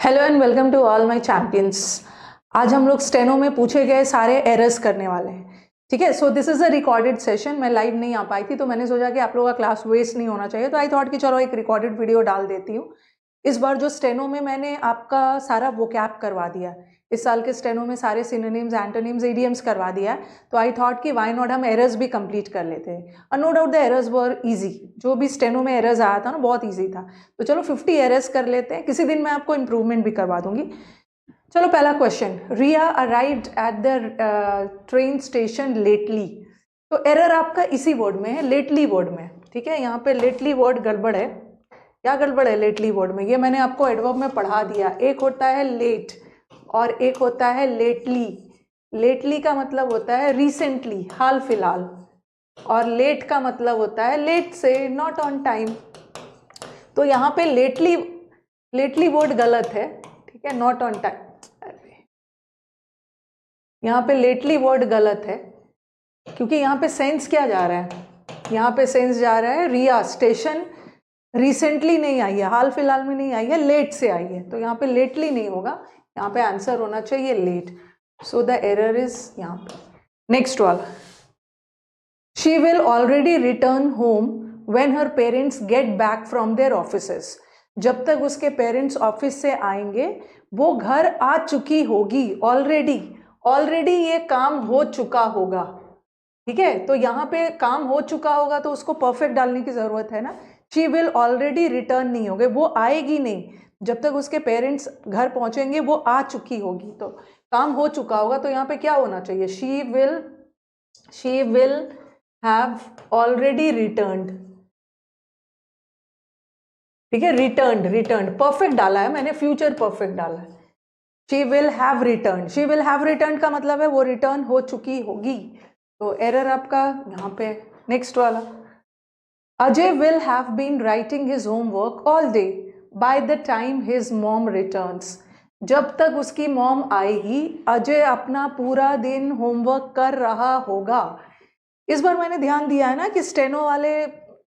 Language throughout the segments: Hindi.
Hello and welcome to all my champions. आज हम लोग स्टेनो में पूछे गए सारे एरर्स करने वाले हैं। ठीक है, so this is a recorded session. मैं लाइव नहीं आ पाई थी तो मैंने सोचा कि आप लोगों का क्लास वेस्ट नहीं होना चाहिए, तो आई थॉट कि चलो एक रिकॉर्डेड वीडियो डाल देती हूँ। इस बार जो स्टेनो में मैंने आपका सारा वोकैब करवा दिया, इस साल के स्टेनो में सारे सिनोनिम्स, एंटोनिम्स, इडियम्स करवा दिया है, तो आई थॉट कि वाई नॉट हम एरर्स भी कंप्लीट कर लेते हैं। और no doubt the errors were easy. जो भी स्टेनो में एरर्स आया था ना, बहुत ईजी था। तो चलो 50 एरर्स कर लेते हैं, किसी दिन मैं आपको इंप्रूवमेंट भी करवा दूंगी। चलो पहला question, Riya arrived at the train station lately. तो एरर आपका इसी वर्ड में है, लेटली वर्ड में। ठीक है, यहाँ पे लेटली वर्ड गड़बड़ है। क्या गड़बड़ है लेटली वर्ड में? ये मैंने आपको एडवर्ब में पढ़ा दिया। एक होता है लेट और एक होता है लेटली। लेटली का मतलब होता है रिसेंटली, हाल फिलहाल, और लेट का मतलब होता है लेट से, नॉट ऑन टाइम। तो यहाँ पे लेटली, लेटली वर्ड गलत है। ठीक है, नॉट ऑन टाइम, यहाँ पे लेटली वर्ड गलत है क्योंकि यहाँ पे सेंस क्या जा रहा है? यहाँ पे सेंस जा रहा है रिया स्टेशन रिसेंटली नहीं आई है, हाल फिलहाल में नहीं आई है, लेट से आई है। तो यहाँ पे लेटली नहीं होगा, यहाँ पे आंसर होना चाहिए late. So the error is यहाँ पे। नेक्स्ट वाला, she will already return home when her parents get back from their offices. जब तक उसके पेरेंट्स ऑफिस से आएंगे वो घर आ चुकी होगी। ऑलरेडी, ऑलरेडी ये काम हो चुका होगा। ठीक है, तो यहाँ पे काम हो चुका होगा तो उसको परफेक्ट डालने की जरूरत है ना। शी विल ऑलरेडी रिटर्न नहीं होगे, वो आएगी नहीं। जब तक उसके पेरेंट्स घर पहुंचेंगे वो आ चुकी होगी, तो काम हो चुका होगा। तो यहाँ पे क्या होना चाहिए? She will have already returned. ठीक है, रिटर्न्ड, रिटर्न्ड परफेक्ट डाला है मैंने, फ्यूचर परफेक्ट डाला है। She will have return, she will have return का मतलब है वो रिटर्न हो चुकी होगी। तो एरर आपका यहाँ पे। नेक्स्ट वाला, Ajay will have been writing his homework all day by the time his mom returns. जब तक उसकी मॉम आएगी अजय अपना पूरा दिन होमवर्क कर रहा होगा। इस बार मैंने ध्यान दिया है ना कि स्टेनो वाले,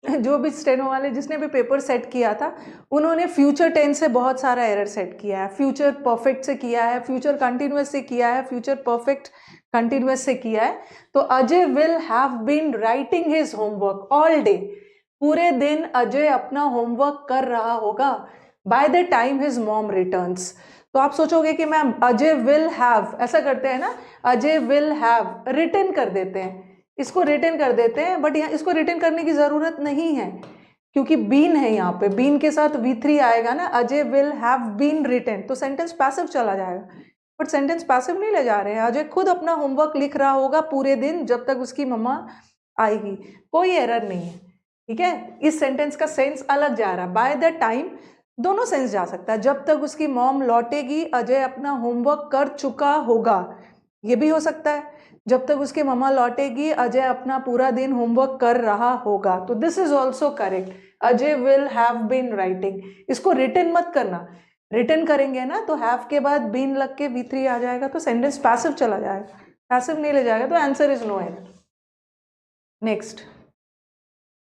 जो भी स्टेनो वाले जिसने भी पेपर सेट किया था, उन्होंने फ्यूचर टेंस से बहुत सारा एरर सेट किया है, फ्यूचर परफेक्ट से किया है, फ्यूचर कंटिन्यूअस से किया है, फ्यूचर परफेक्ट कंटिन्यूअस से किया है। तो Ajay will have been writing his homework all day, पूरे दिन अजय अपना होमवर्क कर रहा होगा, by the time his mom returns. तो आप सोचोगे कि मैम अजय विल हैव, ऐसा करते हैं ना, अजय विल हैव रिटर्न कर देते हैं, इसको रिटर्न कर देते हैं, बट यहाँ इसको रिटर्न करने की जरूरत नहीं है क्योंकि बीन है यहाँ पे। बीन के साथ V3 आएगा ना, Ajay will have been return, तो सेंटेंस पैसिव चला जाएगा। बट सेंटेंस पैसिव नहीं ले जा रहे हैं, अजय खुद अपना होमवर्क लिख रहा होगा पूरे दिन जब तक उसकी मम्मा आएगी। कोई एरर नहीं है। ठीक है, इस सेंटेंस का सेंस अलग जा रहा है। बाय द टाइम दोनों सेंस जा सकता है, जब तक उसकी मॉम लौटेगी अजय अपना होमवर्क कर चुका होगा, ये भी हो सकता है। जब तक उसकी मम्मा लौटेगी अजय अपना पूरा दिन होमवर्क कर रहा होगा, तो this is also correct. Ajay will have been writing, इसको रिटर्न मत करना। रिटर्न करेंगे ना तो हैव के बाद बीन लग के V3 आ जाएगा, तो सेंटेंस पैसिव चला जाएगा, पैसिव नहीं ले जाएगा, तो answer is no error. Next,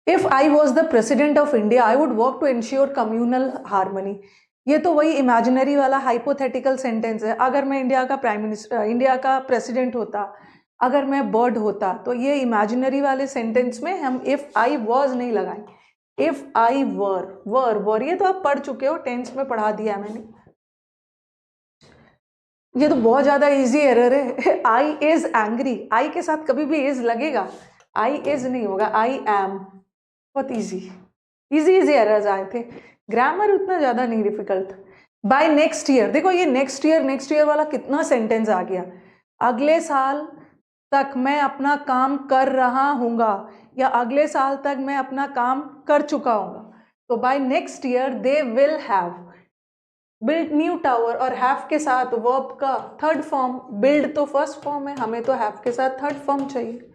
if I was the president of India I would work to ensure communal harmony. ये तो वही इमेजिनरी वाला हाइपोथेटिकल सेंटेंस है। अगर मैं इंडिया का प्राइम मिनिस्टर, इंडिया का प्रेसिडेंट होता, अगर मैं बर्ड होता, तो ये इमेजिनरी वाले सेंटेंस में हम इफ आई वॉज नहीं लगाएंगे। इफ आई वर, ये तो आप पढ़ चुके हो, टेंस में पढ़ा दिया है मैंने। ये तो बहुत ज्यादा इजी एरर है। आई इज एंग्री, आई के साथ कभी भी इज लगेगा, आई इज नहीं होगा, आई एम। बहुत इजी, इजी इजी एरर्स आए थे, ग्रामर उतना ज्यादा नहीं डिफिकल्ट। बाय नेक्स्ट ईयर, देखो ये नेक्स्ट ईयर वाला कितना सेंटेंस आ गया। अगले साल तक मैं अपना काम कर रहा हूँगा, या अगले साल तक मैं अपना काम कर चुका हूँगा। तो by next year they will have build new tower, और हैव के साथ वर्ब का थर्ड फॉर्म, बिल्ड तो फर्स्ट फॉर्म है, हमें तो हैव के साथ थर्ड फॉर्म चाहिए।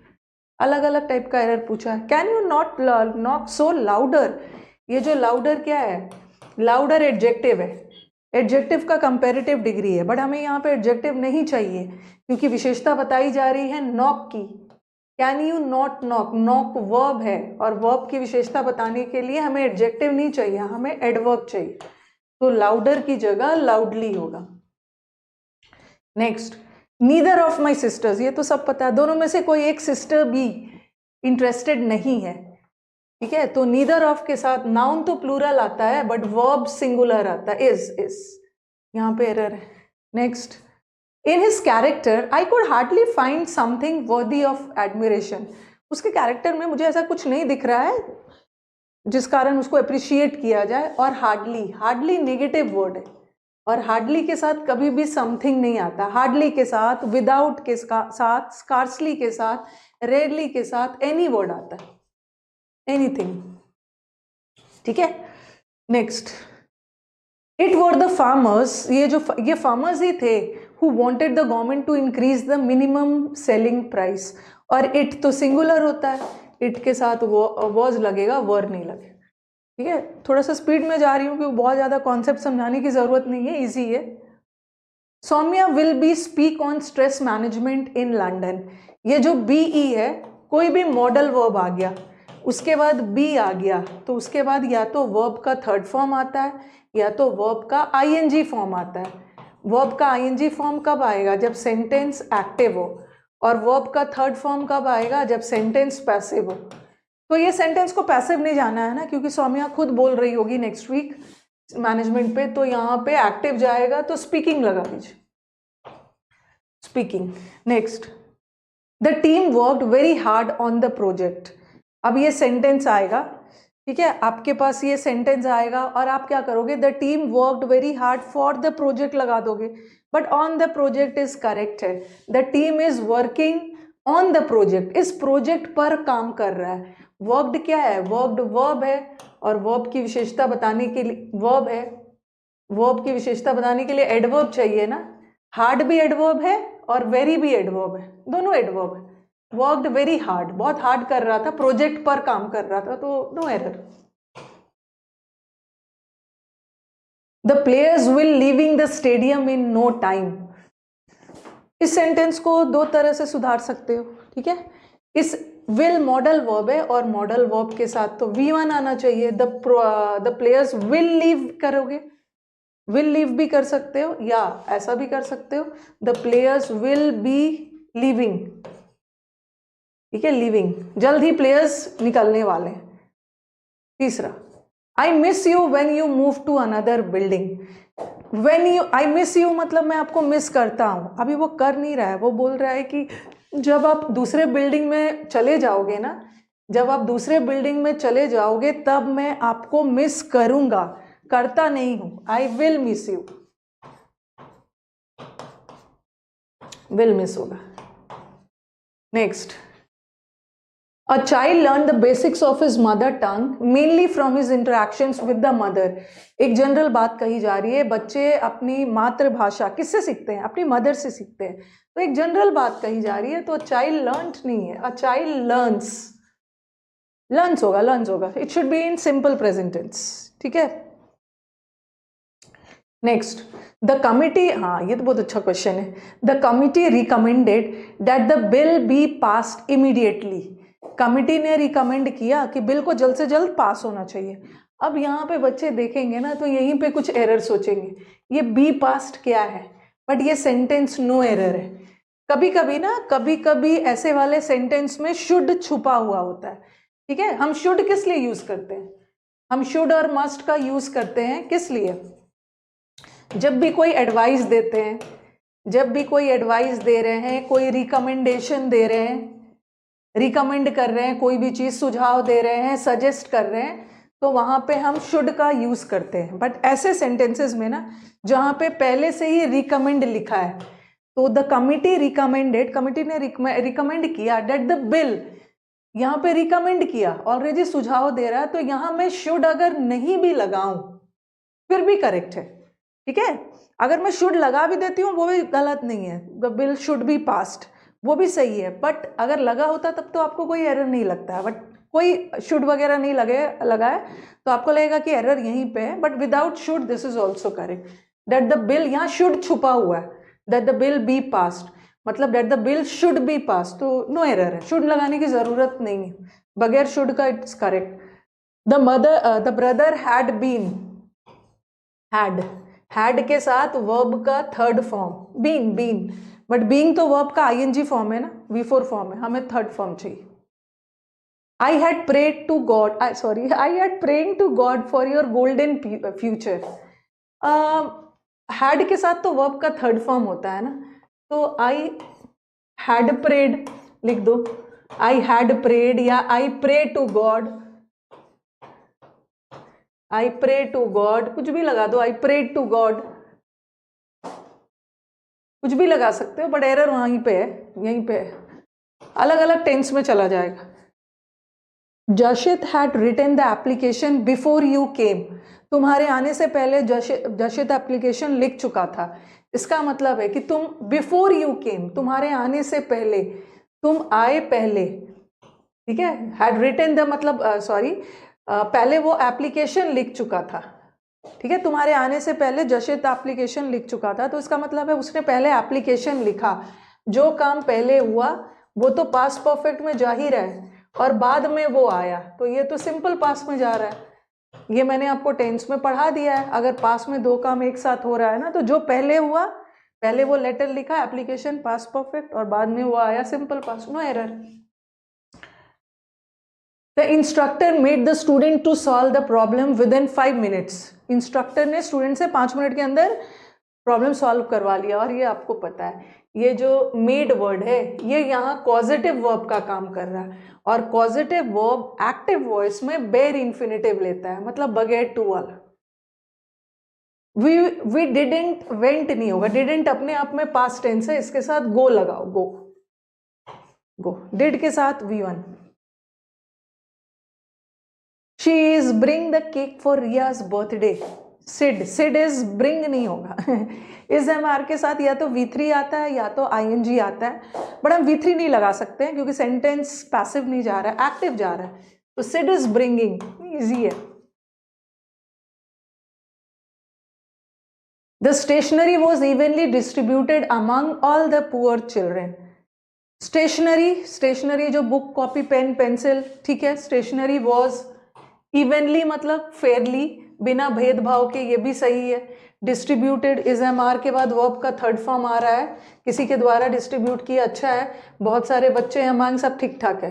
अलग अलग टाइप का एरर पूछा है। Can you not not so louder, ये जो लाउडर क्या है? लाउडर एडजेक्टिव है, एडजेक्टिव का कंपैरेटिव डिग्री है, बट हमें यहाँ पे एडजेक्टिव नहीं चाहिए क्योंकि विशेषता बताई जा रही है नॉक की। Can you not knock, knock verb है और वर्ब की विशेषता बताने के लिए हमें एडजेक्टिव नहीं चाहिए, हमें एडवर्ब चाहिए। तो लाउडर की जगह लाउडली होगा। Next, neither of my sisters, ये तो सब पता है, दोनों में से कोई एक सिस्टर भी इंटरेस्टेड नहीं है, ठीक है। तो नीदर ऑफ के साथ नाउन तो प्लूरल आता है बट वर्ब सिंगुलर आता है, इज यहाँ पे एरर है। Next, in his character I could hardly find something worthy of admiration, उसके कैरेक्टर में मुझे ऐसा कुछ नहीं दिख रहा है जिस कारण उसको अप्रिशिएट किया जाए। और हार्डली नेगेटिव वर्ड है, और हार्डली के साथ कभी भी समथिंग नहीं आता। हार्डली के साथ, विदाउट के साथ, स्कार्सली के साथ, रेयरली के साथ एनी वर्ड आता है, एनीथिंग, ठीक है। Next, it were the farmers, ये फार्मर्स ही थे who wanted the government to increase the minimum selling price, और इट तो सिंगुलर होता है, इट के साथ वॉज लगेगा, वर नहीं लगेगा, ठीक है। थोड़ा सा स्पीड में जा रही हूँ क्योंकि बहुत ज़्यादा कॉन्सेप्ट समझाने की ज़रूरत नहीं है, इजी है। Saumya will be speak on stress management in London, ये जो BE है, कोई भी मॉडल वर्ब आ गया, उसके बाद बी आ गया, तो उसके बाद या तो वर्ब का थर्ड फॉर्म आता है या तो वर्ब का ING फॉर्म आता है। वर्ब का ING फॉर्म कब आएगा? जब सेंटेंस एक्टिव हो, और वर्ब का थर्ड फॉर्म कब आएगा? जब सेंटेंस पैसिव हो। तो ये सेंटेंस को पैसिव नहीं जाना है ना, क्योंकि सौम्या खुद बोल रही होगी नेक्स्ट वीक मैनेजमेंट पे, तो यहाँ पे एक्टिव जाएगा, तो स्पीकिंग लगा दीजिए, speaking. Next, the team worked very hard on the project, अब ये सेंटेंस आएगा, ठीक है, आपके पास ये सेंटेंस आएगा और आप क्या करोगे? The team worked very hard for the project लगा दोगे, but on the project is correct है। The team is working on the project, इस प्रोजेक्ट पर काम कर रहा है। वर्कड क्या है? वर्कड वर्ब है, और वर्ब की विशेषता बताने के लिए वर्ब है, वर्ब की विशेषता बताने के लिए एडवर्ब चाहिए ना। हार्ड भी एडवर्ब है और वेरी भी एडवर्ब है, दोनों एडवर्ब है। वर्कड वेरी हार्ड, बहुत हार्ड कर रहा था, प्रोजेक्ट पर काम कर रहा था, तो no error. The players will leaving the stadium in no time, इस सेंटेंस को दो तरह से सुधार सकते हो, ठीक है। इस विल मॉडल वर्ब है, और मॉडल वर्ब के साथ तो V1 आना चाहिए। द प्लेयर्स विल लीव करोगे, विल लीव भी कर सकते हो, या ऐसा भी कर सकते हो, the players will be leaving, ठीक है, लीविंग, जल्द ही प्लेयर्स निकलने वाले हैं। तीसरा, I miss you when you move to another building, when you, I miss you मतलब मैं आपको मिस करता हूं, अभी वो कर नहीं रहा है, वो बोल रहा है कि जब आप दूसरे बिल्डिंग में चले जाओगे ना, जब आप दूसरे बिल्डिंग में चले जाओगे तब मैं आपको मिस करूंगा, करता नहीं हूं। I will miss you, will miss होगा। Next, A child learned the basics of his mother tongue mainly from his interactions with the mother. एक जनरल बात कही जा रही है, बच्चे अपनी मातृभाषा किससे सीखते हैं? अपनी मदर से सीखते हैं, तो एक जनरल बात कही जा रही है, तो चाइल्ड लर्न्ड नहीं है, अ चाइल्ड लर्न्स, लर्न्स होगा, लर्न्स होगा, it should be in simple present tense, ठीक है। नेक्स्ट, द कमिटी, हाँ ये तो बहुत अच्छा क्वेश्चन है। The committee recommended that the bill be passed immediately, committee ने रिकमेंड किया कि बिल को जल्द से जल्द पास होना चाहिए। अब यहाँ पे बच्चे देखेंगे ना, तो यहीं पे कुछ एरर सोचेंगे, ये बी पास्ट क्या है, बट ये सेंटेंस नो एरर है। कभी कभी ना, कभी कभी ऐसे वाले सेंटेंस में शुड छुपा हुआ होता है, ठीक है। हम शुड किस लिए यूज करते हैं? हम शुड और मस्ट का यूज करते हैं किस लिए? जब भी कोई एडवाइस देते हैं, जब भी कोई एडवाइस दे रहे हैं, कोई रिकमेंडेशन दे रहे हैं, रिकमेंड कर रहे हैं, कोई भी चीज़ सुझाव दे रहे हैं, सजेस्ट कर रहे हैं, तो वहाँ पे हम शुड का यूज़ करते हैं। बट ऐसे सेंटेंसेस में ना, जहाँ पे पहले से ही रिकमेंड लिखा है, तो द कमिटी रिकमेंडेड, कमिटी ने रिकमेंड किया दैट द बिल, यहाँ पे रिकमेंड किया, ऑलरेडी सुझाव दे रहा है, तो यहाँ मैं शुड अगर नहीं भी लगाऊं फिर भी करेक्ट है, ठीक है। अगर मैं शुड लगा भी देती हूँ वो भी गलत नहीं है, the bill should be passed, वो भी सही है, बट अगर लगा होता तब तो आपको कोई एरर नहीं लगता है, बट कोई शुड वगैरह नहीं लगा है, तो आपको लगेगा कि एरर यहीं पे है, but without should this is also correct. That the bill, यहाँ शुड छुपा हुआ है, that the bill be passed मतलब that the bill should be passed, तो नो एरर है, शुड लगाने की जरूरत नहीं है, बगैर शुड का it's correct. The brother had been, had के साथ वर्ब का third form been, but being तो वर्ब का आईएनजी फॉर्म है ना, V4 फॉर्म है, हमें थर्ड फॉर्म चाहिए। I had prayed to God, I had praying to God for your golden future. had के साथ तो वर्ब का थर्ड फॉर्म होता है ना, तो I had prayed लिख दो, I had prayed या I pray to God, I pray to God, कुछ भी लगा दो, I prayed to God, कुछ भी लगा सकते हो, बट एरर वहीं पे है, यहीं पे है, अलग अलग टेंस में चला जाएगा। Jashit had written the application before you came, तुम्हारे आने से पहले जशित एप्लीकेशन लिख चुका था। इसका मतलब है कि तुम बिफोर यू केम, तुम्हारे आने से पहले, तुम आए पहले, ठीक है। हैड रिटन द मतलब पहले वो एप्लीकेशन लिख चुका था, ठीक है। तुम्हारे आने से पहले जशित एप्लीकेशन लिख चुका था, तो इसका मतलब है उसने पहले एप्लीकेशन लिखा। जो काम पहले हुआ वो तो पास्ट परफेक्ट में जा ही रहा है, और बाद में वो आया, तो ये तो सिंपल पास्ट में जा रहा है। ये मैंने आपको टेंस में पढ़ा दिया है। अगर पास्ट में दो काम एक साथ हो रहा है ना, तो जो पहले हुआ, पहले वो लेटर लिखा एप्लीकेशन पास्ट परफेक्ट, और बाद में वो आया simple past, no error. The instructor made the student to solve the problem with in 5 minutes, instructor ने स्टूडेंट से 5 मिनट के अंदर प्रॉब्लम सॉल्व करवा लिया। और ये आपको पता है, ये जो मेड वर्ड है ये यहाँ कॉजेटिव वर्ब का काम कर रहा है, और कॉजेटिव वर्ब एक्टिव वॉइस में बेयर इन्फिनेटिव लेता है, मतलब बगैर टू वाला। वी डिडेंट वेंट नहीं होगा, डिडेंट अपने आप में पास्ट टेंस है, इसके साथ गो लगाओ, गो डिड के साथ V1। She is bring the cake for Riya's birthday, Sid is bring नहीं होगा इस MR के साथ या तो V3 आता है या तो ING आता है, बट हम V3 नहीं लगा सकते हैं क्योंकि सेंटेंस पैसिव नहीं जा रहा है, एक्टिव जा रहा है। तो सिड इज ब्रिंगिंग, इजी है। The stationery was evenly distributed among all the poor children. Stationery जो बुक, कॉपी, पेन, पेंसिल, ठीक है। स्टेशनरी वॉज इवनली मतलब फेयरली, बिना भेदभाव के, ये भी सही है। डिस्ट्रीब्यूटेड इज MR के बाद वर्ब का थर्ड फॉर्म आ रहा है, किसी के द्वारा डिस्ट्रीब्यूट किया, अच्छा है। बहुत सारे बच्चे हैं अमंग, सब ठीक ठाक है,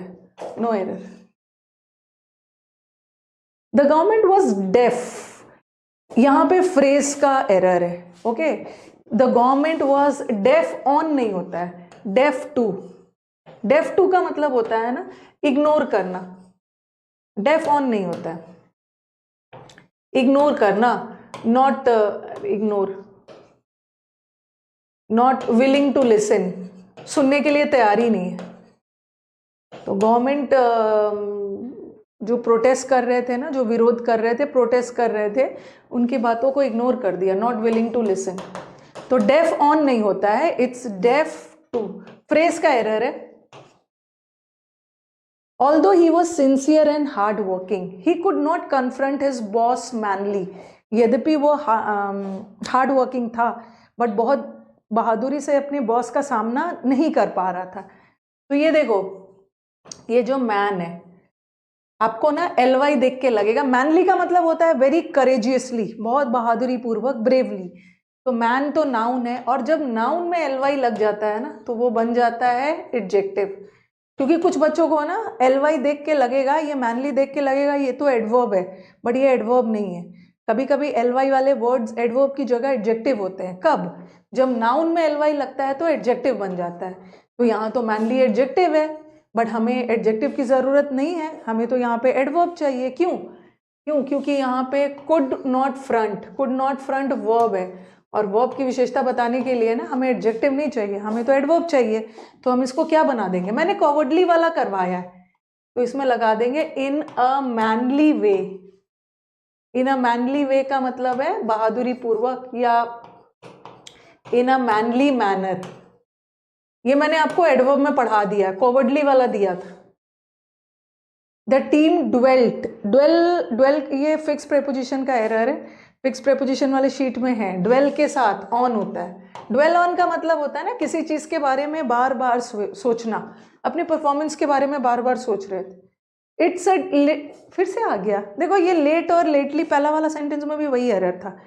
no error. The government was deaf, यहाँ पे फ्रेज का एरर है, okay. The government was deaf on नहीं होता है, डेफ टू। डेफ टू का मतलब होता है ना इग्नोर करना, डेफ ऑन नहीं होता है, इग्नोर करना, not ignore, not willing to listen, सुनने के लिए तैयार ही नहीं है। तो गवर्नमेंट जो प्रोटेस्ट कर रहे थे ना, जो विरोध कर रहे थे, प्रोटेस्ट कर रहे थे, उनकी बातों को इग्नोर कर दिया, नॉट विलिंग टू लिसन। तो डेफ ऑन नहीं होता है, इट्स डेफ टू, फ्रेज का एरर है। Although he was sincere and hard working, he could not confront his boss manly. यद्यपि वो हार्ड वर्किंग था, बट बहुत बहादुरी से अपने बॉस का सामना नहीं कर पा रहा था। तो ये देखो, ये जो मैन है, आपको ना LY देख के लगेगा, मैनली का मतलब होता है वेरी करेजियसली, बहुत बहादुरी पूर्वक, ब्रेवली। तो मैन तो नाउन है, और जब नाउन में LY लग जाता है ना, तो वो बन जाता है एडजेक्टिव। क्योंकि कुछ बच्चों को ना LY देख के लगेगा, ये मैनली देख के लगेगा ये तो एडवर्ब है, बट ये एडवर्ब नहीं है। कभी कभी LY वाले वर्ड्स एडवर्ब की जगह एडजेक्टिव होते हैं। कब? जब नाउन में LY लगता है तो एडजेक्टिव बन जाता है। तो यहाँ तो मैनली एडजेक्टिव है, बट हमें एडजेक्टिव की ज़रूरत नहीं है, हमें तो यहाँ पे एडवर्ब चाहिए। क्यों? क्योंकि यहाँ पे कुड नॉट फ्रंट वर्ब है, और वर्ब की विशेषता बताने के लिए ना हमें एडजेक्टिव नहीं चाहिए, हमें तो एडवर्ब चाहिए। तो हम इसको क्या बना देंगे, मैंने कॉवर्डली वाला करवाया है, तो इसमें लगा देंगे इन अ मैनली वे। इन अ मैनली वे का मतलब है बहादुरी पूर्वक, या इन अ मैनली मैनर। ये मैंने आपको एडवर्ब में पढ़ा दिया, कॉवर्डली वाला दिया था। द टीम ड्वेल्ट, ड्वेल ये फिक्स प्रेपोजिशन का एरर है, फिक्स प्रेपोजिशन वाले शीट में है। ड्वेल के साथ ऑन होता है। ड्वेल ऑन का मतलब होता है ना किसी चीज़ के बारे में बार बार सोचना, अपने परफॉर्मेंस के बारे में बार बार सोच रहे थे। इट्स फिर से आ गया, देखो ये लेट और लेटली, पहला वाला सेंटेंस में भी वही एरर था।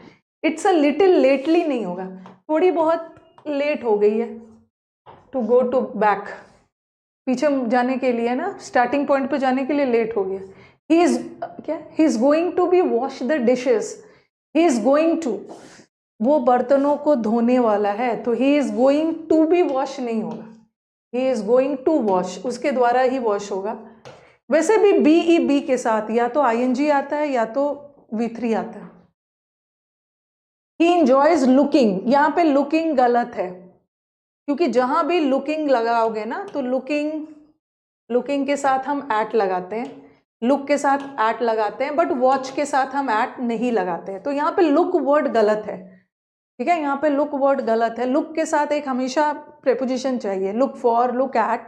इट्स अ लिटिल लेटली नहीं होगा, थोड़ी बहुत लेट हो गई है टू गो टू बैक, पीछे जाने के लिए ना, स्टार्टिंग पॉइंट पे जाने के लिए लेट हो गया। ही इज क्या, he is going to be wash the dishes, he is going to, वो बर्तनों को धोने वाला है, तो he is going to be wash नहीं होगा, he is going to wash, उसके द्वारा ही वॉश होगा। वैसे भी बी के साथ या तो आईएनजी आता है या तो V3 आता है। ही इंजॉयज लुकिंग, यहाँ पे लुकिंग गलत है, क्योंकि जहां भी लुकिंग लगाओगे ना तो लुकिंग के साथ हम एट लगाते हैं, लुक के साथ एट लगाते हैं, बट वॉच के साथ हम एट नहीं लगाते हैं, तो यहाँ पे लुक वर्ड गलत है, ठीक है, यहाँ पे लुक वर्ड गलत है। लुक के साथ एक हमेशा प्रेपोजिशन चाहिए, लुक फॉर, लुक एट,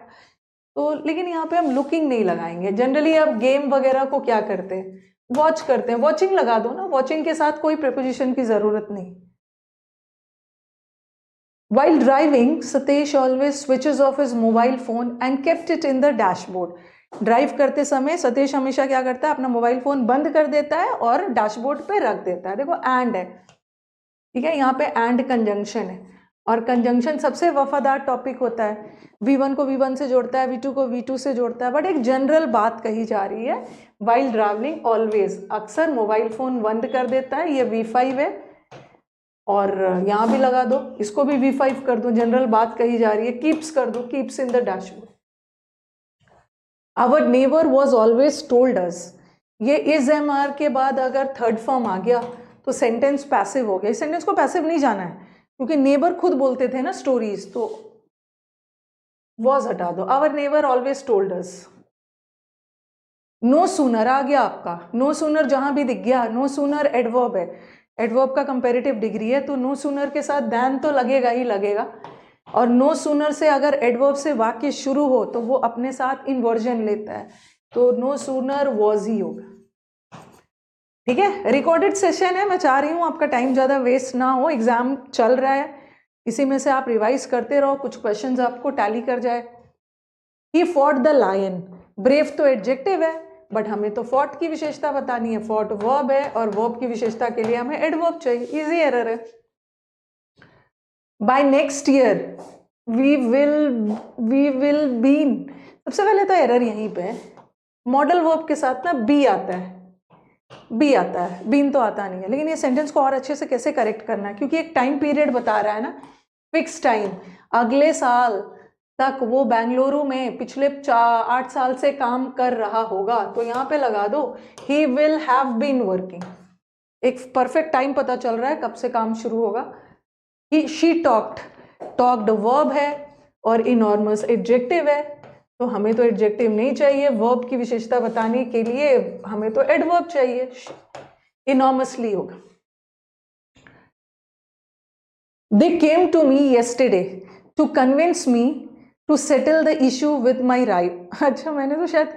तो लेकिन यहाँ पे हम लुकिंग नहीं लगाएंगे। जनरली अब गेम वगैरह को क्या करते हैं, वॉच करते हैं, वॉचिंग लगा दो ना, वॉचिंग के साथ कोई प्रेपोजिशन की जरूरत नहीं। While driving, Satish always switches off his mobile phone and kept it in the dashboard. Drive करते समय सतीश हमेशा क्या करता है, अपना मोबाइल फोन बंद कर देता है और डैशबोर्ड पे रख देता है। देखो एंड है, ठीक है, यहाँ पे एंड कंजंक्शन है, और कंजंक्शन सबसे वफादार टॉपिक होता है, V1 को V1 से जोड़ता है, V2 को V2 से जोड़ता है, बट एक जनरल बात कही जा रही है, वाइल ट्रैवलिंग ऑलवेज, अक्सर मोबाइल फोन बंद कर देता है, ये V5 है, और यहाँ भी लगा दो, इसको भी V5 कर दो, जनरल बात कही जा रही है, कीप्स कर दो, keeps in the dashboard. Our neighbour was always told us, ये इज MR के बाद अगर थर्ड फॉर्म आ गया तो सेंटेंस पैसिव हो गया। इस सेंटेंस को पैसिव नहीं जाना है, क्योंकि नेबर खुद बोलते थे ना स्टोरीज, तो वॉज हटा दो, our neighbour always told us. No sooner आ गया आपका, नो सूनर जहां भी दिख गया, नो सूनर एडवर्ब है, एडवर्ब का कंपैरेटिव डिग्री है, तो नो सूनर के साथ दैन तो लगेगा ही लगेगा, और नो सूनर से अगर एडवर्ब से वाक्य शुरू हो तो वो अपने साथ इन्वर्जन लेता है, तो नो सूनर वॉज ही होगा, ठीक है। रिकॉर्डेड सेशन है, मैं चाह रही हूँ आपका टाइम ज़्यादा वेस्ट ना हो, एग्जाम चल रहा है, इसी में से आप रिवाइज करते रहो, कुछ क्वेश्चंस आपको टैली कर जाए। He fought the lion, brave तो एडजेक्टिव है, बट हमें तो फॉट की विशेषता बतानी है, फॉट वर्ब है, और वर्ब की विशेषता के लिए हमें एडवर्ब चाहिए, इजी एरर है। By next year we will been, सबसे पहले तो एरर यहीं पे है, मॉडल वर्ब के साथ ना बी आता है, बी आता है, बीन तो आता नहीं है, लेकिन ये सेंटेंस को और अच्छे से कैसे करेक्ट करना है, क्योंकि एक टाइम पीरियड बता रहा है ना, फिक्स टाइम, अगले साल तक वो बेंगलुरु में पिछले 8 साल से काम कर रहा होगा, तो यहाँ पे लगा दो he will have been working, एक परफेक्ट टाइम पता चल रहा है कब से काम शुरू होगा। ही शी टॉक्ड वर्ब है और इनॉर्मस एडजेक्टिव है, तो हमें तो एडजेक्टिव नहीं चाहिए, वर्ब की विशेषता बताने के लिए हमें तो एडवर्ब चाहिए, इनॉर्मसली होगा। They came to me yesterday to convince me to settle the issue with my right, अच्छा मैंने तो शायद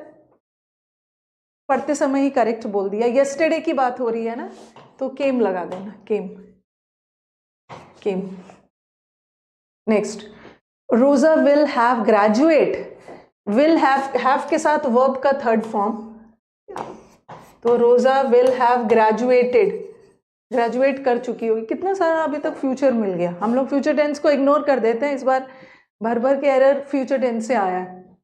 पढ़ते समय ही करेक्ट बोल दिया, येस्टरडे की बात हो रही है ना, तो केम लगा देना, केम। नेक्स्ट, रोजा will have graduate, will have के साथ वर्ब का थर्ड फॉर्म, तो रोजा विल हैव ग्रेजुएटेड, ग्रेजुएट कर चुकी होगी, कितना सारा अभी तक फ्यूचर मिल गया, हम लोग फ्यूचर टेंस को इग्नोर कर देते हैं, इस बार भर भर के एरर फ्यूचर टेंस से आया है।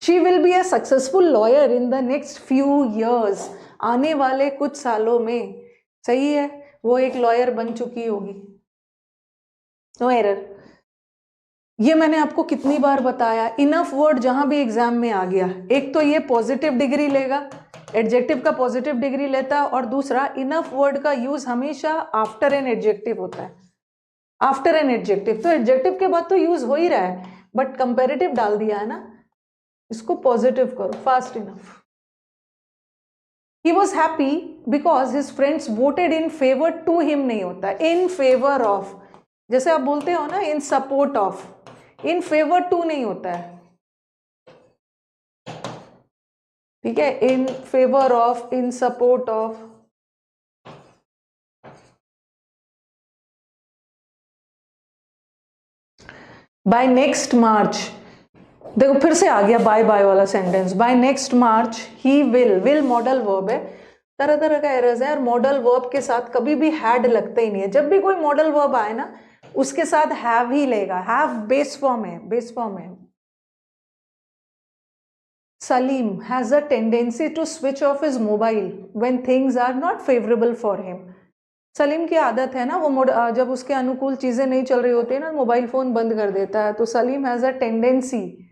She will be a successful lawyer in the next few years, आने वाले कुछ सालों में, सही है, वो एक लॉयर बन चुकी होगी, नो एरर। ये मैंने आपको कितनी बार बताया, इनफ वर्ड जहां भी एग्जाम में आ गया, एक तो ये पॉजिटिव डिग्री लेगा, एडजेक्टिव का पॉजिटिव डिग्री लेता है, और दूसरा इनफ वर्ड का यूज हमेशा आफ्टर एन एडजेक्टिव होता है, आफ्टर एन एडजेक्टिव, तो एडजेक्टिव के बाद तो यूज हो ही रहा है, बट कंपेरेटिव डाल दिया है ना, इसको पॉजिटिव करो, fast enough. He was happy because his friends voted in favor to him नहीं होता, in favor of, जैसे आप बोलते हो ना in support of, in favor to नहीं होता है, ठीक है, in favor of, in support of। By next March, देखो फिर से आ गया बाय बाय वाला sentence, by next March he will modal verb है, तरह तरह का एरर्स है। और मॉडल वर्ब के साथ कभी भी हैड लगता ही नहीं है। जब भी कोई मॉडल वर्ब आए ना उसके साथ हैव ही लेगा। हैव बेस फॉर्म है, बेस फॉर्म है। Salim has a tendency to switch off his mobile when things are not favorable for him. Salim की आदत है ना वो जब उसके अनुकूल चीजें नहीं चल रही होती है ना मोबाइल फोन बंद कर देता है। तो सलीम हैज अ टेंडेंसी,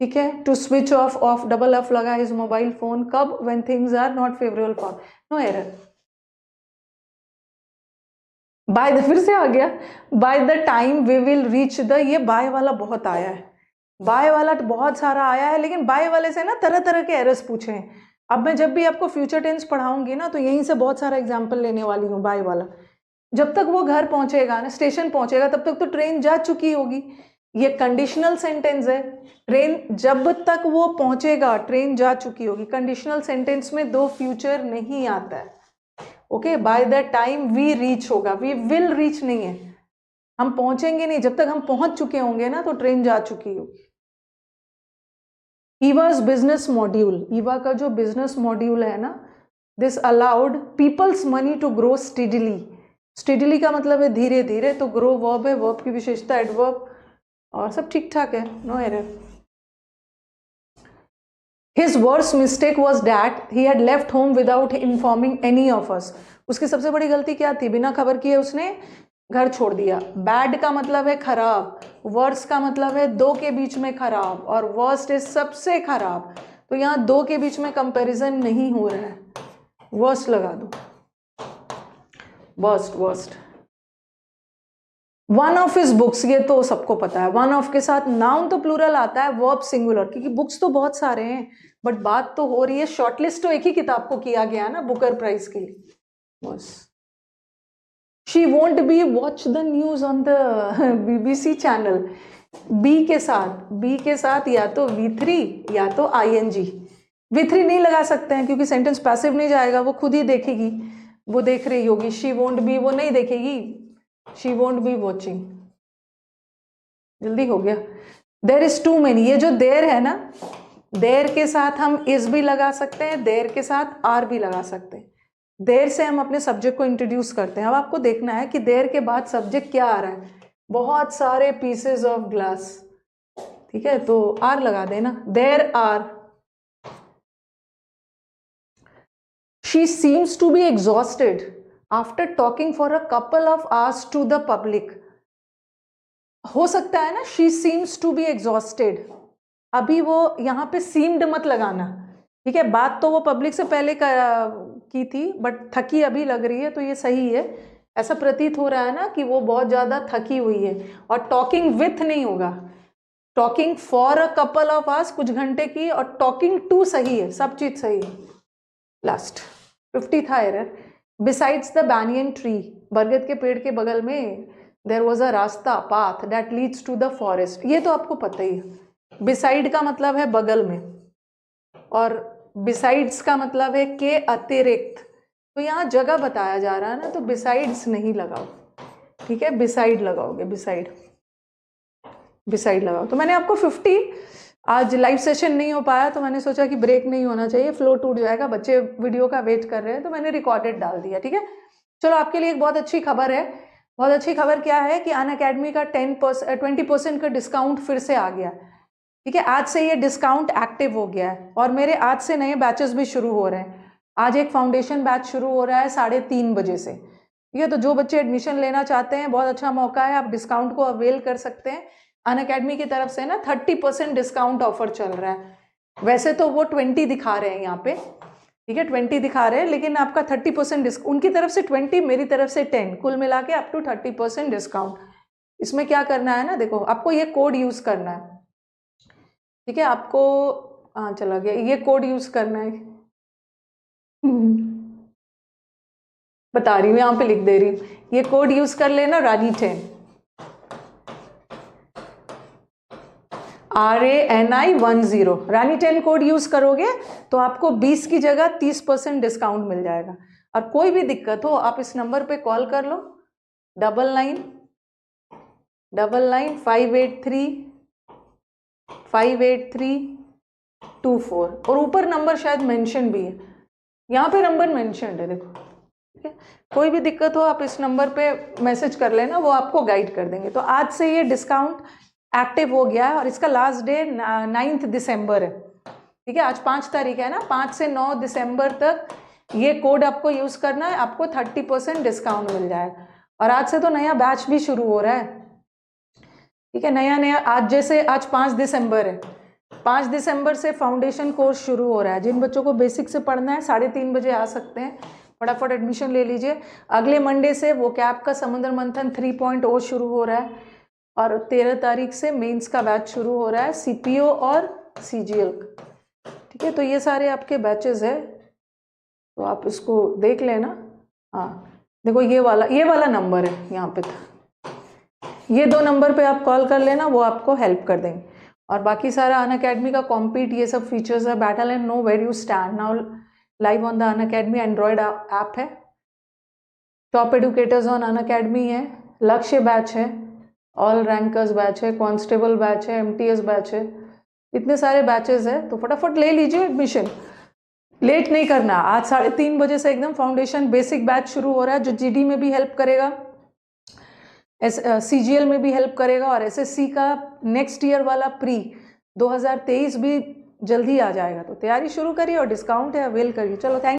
ठीक है, to switch off, off double F लगा हिज मोबाइल फोन, कब? When things are not favourable for. No error. By the, फिर से आ गया, by the time we will reach the, ये बाय वाला बहुत आया है, बाय वाला तो बहुत सारा आया है, लेकिन बाय वाले से ना तरह तरह के एरर्स पूछे हैं। अब मैं जब भी आपको फ्यूचर टेंस पढ़ाऊंगी ना तो यहीं से बहुत सारा एग्जाम्पल लेने वाली हूँ बाय वाला। जब तक वो घर पहुंचेगा ना, स्टेशन पहुंचेगा, तब तक तो ट्रेन जा चुकी होगी। ये कंडीशनल सेंटेंस है। ट्रेन जब तक वो पहुंचेगा ट्रेन जा चुकी होगी। कंडीशनल सेंटेंस में दो फ्यूचर नहीं आता है। Okay, by the time we reach होगा, वी विल रीच नहीं है, हम पहुंचेंगे नहीं। जब तक हम पहुंच चुके होंगे ना तो ट्रेन जा चुकी होगी। ईवा's बिजनेस मॉड्यूल, ईवा का जो बिजनेस मॉड्यूल है ना, this allowed people's money to grow steadily. Steadily का मतलब है धीरे धीरे, तो ग्रो वर्ब है, वर्ब की विशेषता एडवर्ब, और सब ठीक ठाक है, no error. His worst mistake was that he had left home without informing any of us. उसकी सबसे बड़ी गलती क्या थी? बिना खबर किए उसने घर छोड़ दिया। बैड का मतलब है खराब, वर्स का मतलब है दो के बीच में खराब, और वर्स्ट इज सबसे खराब। तो यहाँ दो के बीच में कंपैरिजन नहीं हो रहा है, वर्स्ट लगा दो, worst worst. One of his books, ये तो सबको पता है, वन ऑफ के साथ नाउन तो प्लूरल आता है, वर्ब सिंगुलर, क्योंकि बुक्स तो बहुत सारे हैं, बट बात तो हो रही है शॉर्टलिस्ट तो एक ही किताब को किया गया ना बुकर प्राइज के लिए, बस। She won't be watch the news on the BBC channel. B के साथ या तो V3 या तो ING। V3 नहीं लगा सकते हैं क्योंकि सेंटेंस पैसिव नहीं जाएगा, वो खुद ही देखेगी, वो देख रही होगी। शी वोंट बी, वो नहीं देखेगी, शी वोंट बी वॉचिंग। जल्दी हो गया। देर इज टू मेनी, ये जो देर है ना, देर के साथ हम इज भी लगा सकते हैं, देर के साथ आर भी लगा सकते हैं। देर से हम अपने सब्जेक्ट को इंट्रोड्यूस करते हैं। अब आपको देखना है कि देर के बाद सब्जेक्ट क्या आ रहा है, बहुत सारे पीसेस ऑफ ग्लास, ठीक है, तो आर लगा देना, there are. She seems to be exhausted after talking for a couple of hours to the public. हो सकता है ना, she seems to be exhausted, अभी वो यहाँ पे सीम्ड मत लगाना, ठीक है, बात तो वो पब्लिक से पहले की थी, बट थकी अभी लग रही है, तो ये सही है। ऐसा प्रतीत हो रहा है ना कि वो बहुत ज़्यादा थकी हुई है। और टॉकिंग विथ नहीं होगा, talking for a couple of hours, कुछ घंटे की, और टॉकिंग टू सही है, सब चीज़ सही है। लास्ट 50 था error. Besides the banyan tree, बरगद के पेड़ के बगल में देयर वाज अ रास्ता, path that leads to the forest. ये तो आपको पता ही है। बिसाइड का मतलब है बगल में, और बिसाइड्स का मतलब है के अतिरिक्त। तो यहाँ जगह बताया जा रहा है ना, तो बिसाइड्स नहीं लगाओ, ठीक है, बिसाइड लगाओगे, बिसाइड, बिसाइड लगाओ। तो मैंने आपको 50, आज लाइव सेशन नहीं हो पाया तो मैंने सोचा कि ब्रेक नहीं होना चाहिए, फ्लो टूट जाएगा, बच्चे वीडियो का वेट कर रहे हैं, तो मैंने रिकॉर्डेड डाल दिया, ठीक है। चलो, आपके लिए एक बहुत अच्छी खबर है। बहुत अच्छी खबर क्या है कि अनअकैडमी का 20% का डिस्काउंट फिर से आ गया, ठीक है। आज से ये डिस्काउंट एक्टिव हो गया है, और मेरे आज से नए बैचेस भी शुरू हो रहे हैं। आज एक फाउंडेशन बैच शुरू हो रहा है 3:30 बजे से, ठीक है। तो जो बच्चे एडमिशन लेना चाहते हैं, बहुत अच्छा मौका है, आप डिस्काउंट को अवेल कर सकते हैं। अनअकैडमी की तरफ से ना 30% डिस्काउंट ऑफर चल रहा है। वैसे तो वो 20 दिखा रहे हैं यहाँ पे, ठीक है, 20 दिखा रहे हैं, लेकिन आपका 30% डिस्काउंट, उनकी तरफ से 20, मेरी तरफ से 10, कुल मिला के अप टू 30% डिस्काउंट। इसमें क्या करना है ना, देखो, आपको ये कोड यूज करना है, ठीक है, आपको, हाँ चला गया, ये कोड यूज करना है। बता रही हूँ, यहाँ पे लिख दे रही हूँ, ये कोड यूज कर लेना, RANI10, RANI10, RANI10 code use करोगे तो आपको 20 की जगह 30% डिस्काउंट मिल जाएगा। और कोई भी दिक्कत हो आप इस नंबर पे कॉल कर लो, 999958358324, और ऊपर नंबर शायद मेंशन भी है, यहाँ पे नंबर मेंशन्ड है, देखो, ठीक है। कोई भी दिक्कत हो आप इस नंबर पे मैसेज कर लेना, वो आपको गाइड कर देंगे। तो आज से ये डिस्काउंट एक्टिव हो गया है और इसका लास्ट डे 9 दिसंबर है, ठीक है। आज 5 तारीख है ना, 5 से 9 दिसंबर तक ये कोड आपको यूज़ करना है, आपको 30% डिस्काउंट मिल जाएगा। और आज से तो नया बैच भी शुरू हो रहा है, ठीक है। नया आज जैसे आज 5 दिसंबर है, 5 दिसंबर से फाउंडेशन कोर्स शुरू हो रहा है। जिन बच्चों को बेसिक से पढ़ना है 3:30 बजे आ सकते हैं, फटाफट एडमिशन ले लीजिए। अगले मंडे से वो कैप का समुद्र मंथन 3.0 शुरू हो रहा है और 13 तारीख से मेंस का बैच शुरू हो रहा है, सीपीओ और सीजीएल का, ठीक है। तो ये सारे आपके बैचेस है, तो आप इसको देख लेना। हाँ देखो ये वाला नंबर है यहाँ पे, ये 2 नंबर पे आप कॉल कर लेना, वो आपको हेल्प कर देंगे। और बाकी सारा अनअकैडमी का कॉम्पीट ये सब फीचर्स है, battle and know where you stand now live on the Unacademy Android app है, टॉप एडुकेटर्स ऑन अनअकैडमी है, लक्ष्य बैच है, ऑल रैंकर्स बैच है, कांस्टेबल बैच है, एमटीएस बैच है, इतने सारे बैचेस है। तो फटाफट ले लीजिए एडमिशन, लेट नहीं करना। आज 3:30 बजे से एकदम फाउंडेशन बेसिक बैच शुरू हो रहा है, जो जीडी में भी हेल्प करेगा, सीजीएल में भी हेल्प करेगा और एसएससी का नेक्स्ट ईयर वाला प्री 2023 भी जल्दी आ जाएगा। तो तैयारी शुरू करिए और डिस्काउंट है, अवेल करिए। चलो थैंक